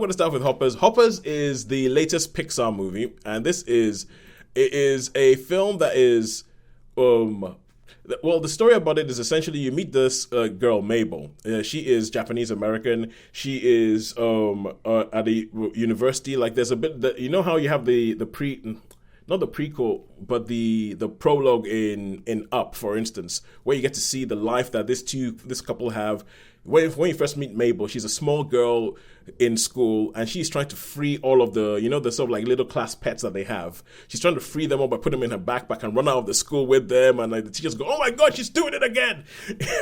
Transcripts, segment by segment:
I'm going to start with Hoppers. Hoppers is the latest Pixar movie, and it is a film that is well, the story about it is essentially you meet this girl Mabel. She is Japanese American. She is at a university. Like there's a bit that you know how you have the pre not the prequel, but the prologue in Up, for instance, where you get to see the life that this couple have. When you first meet Mabel, she's a small girl in school, and she's trying to free all of the sort of like little class pets that they have. She's trying to free them all by putting them in her backpack and run out of the school with them, and like, the teachers go, "Oh my God, she's doing it again,"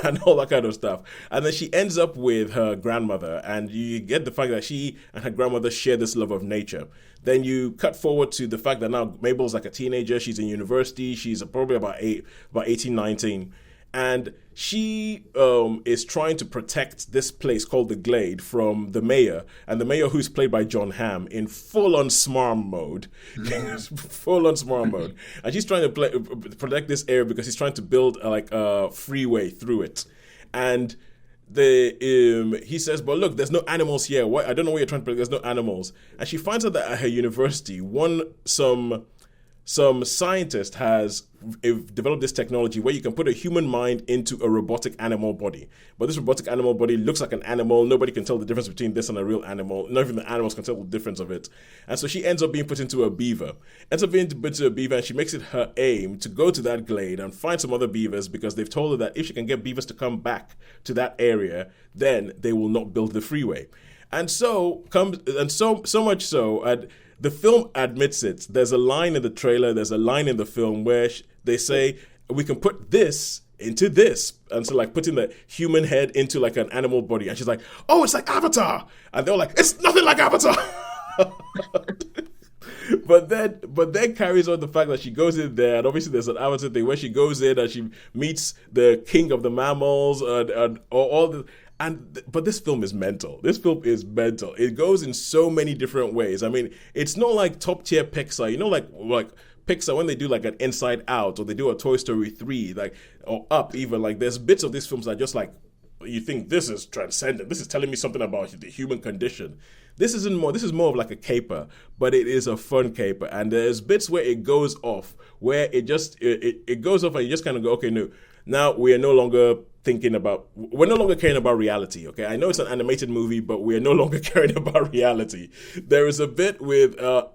and all that kind of stuff. And then she ends up with her grandmother, and you get the fact that she and her grandmother share this love of nature. Then you cut forward to the fact that now Mabel's like a teenager. She's in university. She's probably about 18, 19. And she is trying to protect this place called the Glade from the mayor. And the mayor, who's played by John Hamm, in full-on smarm mode. Full-on smarm mode. And she's trying to protect this area because he's trying to build like a freeway through it. And he says, "But look, there's no animals here. What? I don't know what you're trying to protect. There's no animals." And she finds out that at her university, some scientist has developed this technology where you can put a human mind into a robotic animal body. But this robotic animal body looks like an animal. Nobody can tell the difference between this and a real animal. Not even the animals can tell the difference of it. And so she ends up being put into a beaver. And she makes it her aim to go to that glade and find some other beavers because they've told her that if she can get beavers to come back to that area, then they will not build the freeway. And so much so. The film admits it. There's a line in the trailer, there's a line in the film where they say, we can put this into this. And so like putting the human head into like an animal body. And she's like, "Oh, it's like Avatar." And they're like, "It's nothing like Avatar." But then carries on the fact that she goes in there, and obviously there's an Avatar thing where she goes in and she meets the king of the mammals and all the... But this film is mental. This film is mental. It goes in so many different ways. I mean, it's not like top tier Pixar. You know, like Pixar when they do like an Inside Out or they do a Toy Story 3, like or Up even. Like there's bits of these films that just like you think this is transcendent. This is telling me something about the human condition. This is more of like a caper, but it is a fun caper. And there's bits where it goes off, where it goes off and you just kind of go, okay, no, now we are no longer we're no longer caring about reality, okay? I know it's an animated movie, but we are no longer caring about reality. There's a bit with a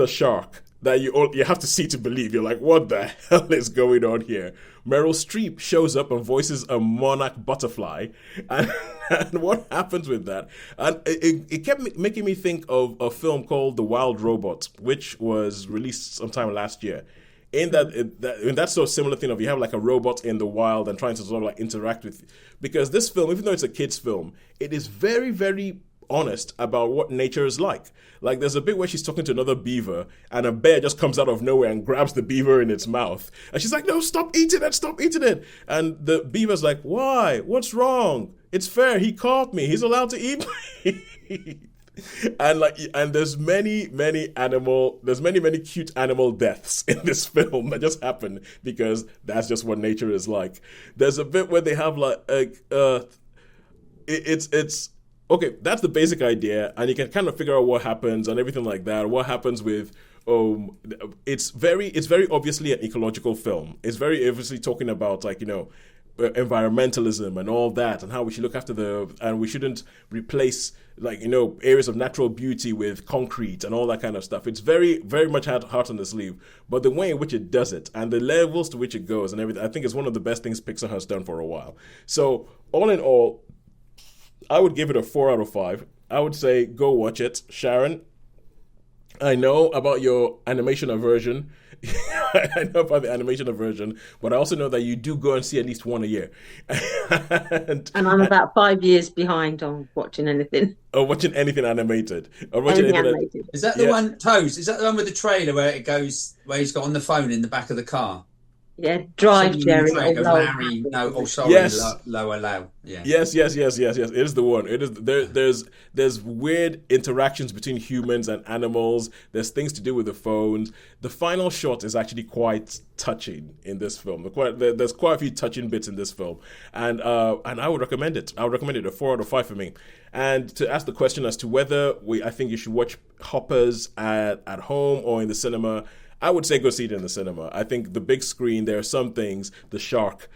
shark that you have to see to believe. You're like, what the hell is going on here? Meryl Streep shows up and voices a monarch butterfly, and what happens with that? And it kept making me think of a film called The Wild Robot, which was released sometime last year. In that sort of similar thing of you have like a robot in the wild and trying to sort of like interact with, because this film, even though it's a kid's film, it is very, very honest about what nature is like. Like there's a bit where she's talking to another beaver and a bear just comes out of nowhere and grabs the beaver in its mouth. And she's like, "No, stop eating it. And the beaver's like, "Why? What's wrong? It's fair. He caught me. He's allowed to eat me." And there's many cute animal deaths in this film that just happen because that's just what nature is like. There's a bit where they have it's okay, that's the basic idea, and you can kind of figure out what happens and everything like that. What happens with it's very obviously an ecological film. It's very obviously talking about like, you know, environmentalism and all that, and how we should look after and we shouldn't replace like, you know, areas of natural beauty with concrete and all that kind of stuff. It's very, very much heart on the sleeve, but the way in which it does it and the levels to which it goes and everything, I think is one of the best things Pixar has done for a while. So all in all, I would give it a 4 out of 5. I would say go watch it. Sharon, I know about your animation aversion. I know about the animation aversion, but I also know that you do go and see at least one a year. and I'm about 5 years behind on watching anything. Or watching anything animated. Or watching anything animated. Is that the one, Toes? Is that the one with the trailer where it goes, where he's got on the phone in the back of the car? Yeah, drive, Something in the Jerry. track Oh, of low. Larry. No, oh sorry, Yes. lower low. Yeah. Yes. It is the one. It is there's weird interactions between humans and animals. There's things to do with the phones. The final shot is actually quite touching in this film. There's quite a few touching bits in this film, and I would recommend it. I would recommend it a 4 out of 5 for me. And to ask the question as to whether I think you should watch Hoppers at home or in the cinema, I would say go see it in the cinema. I think the big screen, there are some things, the shark,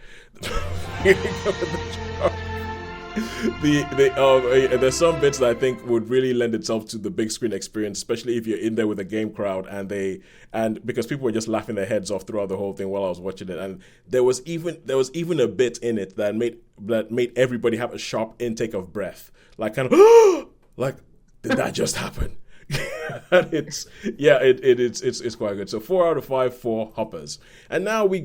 there's some bits that I think would really lend itself to the big screen experience, especially if you're in there with a game crowd and because people were just laughing their heads off throughout the whole thing while I was watching it, and there was even a bit in it that made everybody have a sharp intake of breath, like kind of like, did that just happen? It's quite good. So 4 out of 5 for Hoppers. And now we go